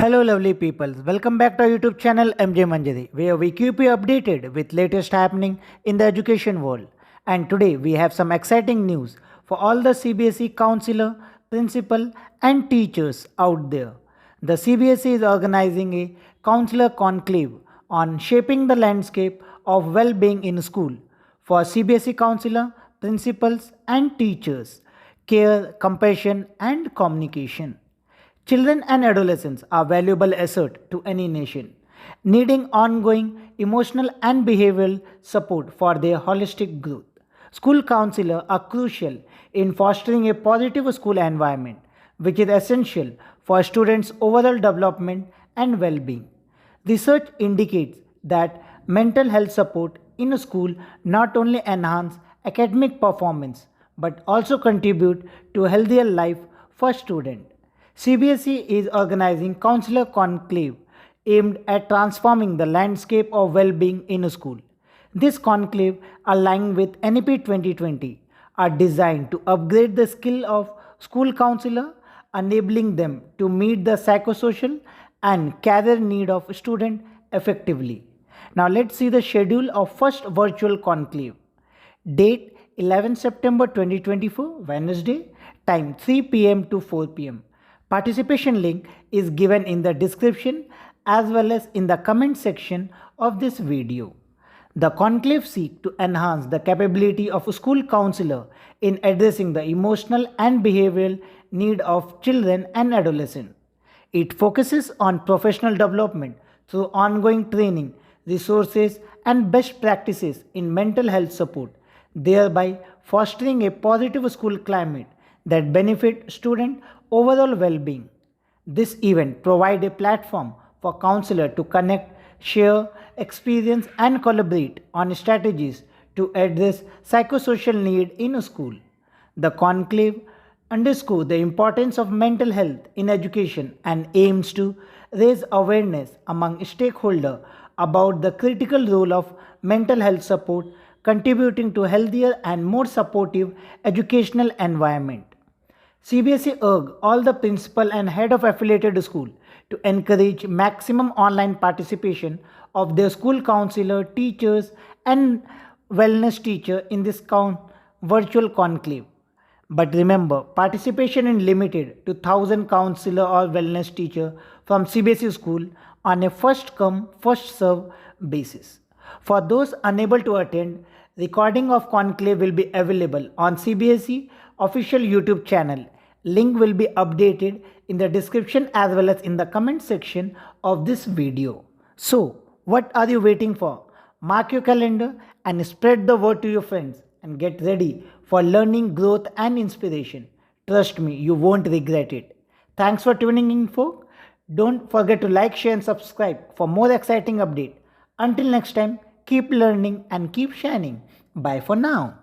Hello lovely people, welcome back to our YouTube channel MJ Manjari, where we keep you updated with latest happening in the education world. And today we have some exciting news for all the CBSE counselor, principal and teachers out there. The CBSE is organizing a counselor conclave on shaping the landscape of well-being in school for CBSE counselor, principals and teachers, care, compassion and communication. Children and adolescents are valuable asset to any nation, needing ongoing emotional and behavioral support for their holistic growth. School counselors are crucial in fostering a positive school environment, which is essential for students' overall development and well-being. Research indicates that mental health support in a school not only enhance academic performance but also contribute to a healthier life for students. CBSE is organizing Counselor Conclave aimed at transforming the landscape of well-being in a school. This conclave, aligned with NEP 2020, are designed to upgrade the skill of school counselor, enabling them to meet the psychosocial and career need of student effectively. Now let's see the schedule of first virtual conclave. Date 11 September 2024, Wednesday. Time 3 p.m. to 4 p.m. Participation link is given in the description as well as in the comment section of this video. The conclave seeks to enhance the capability of a school counselor in addressing the emotional and behavioral need of children and adolescents. It focuses on professional development through ongoing training, resources and best practices in mental health support, thereby fostering a positive school climate that benefit student overall well-being. This event provides a platform for counselors to connect, share experience and collaborate on strategies to address psychosocial need in a school. The conclave underscores the importance of mental health in education and aims to raise awareness among stakeholders about the critical role of mental health support contributing to healthier and more supportive educational environment. CBSE urged all the principal and head of affiliated school to encourage maximum online participation of their school counselor, teachers and wellness teacher in this virtual conclave. But remember, participation is limited to 1,000 counselor or wellness teacher from CBSE school on a first come, first serve basis. For those unable to attend, recording of conclave will be available on CBSE official YouTube channel. Link will be updated in the description as well as in the comment section of this video. So, what are you waiting for? Mark your calendar and spread the word to your friends and get ready for learning, growth and inspiration. Trust me, you won't regret it. Thanks for tuning in, folks. Don't forget to like, share and subscribe for more exciting updates. Until next time, keep learning and keep shining. Bye for now.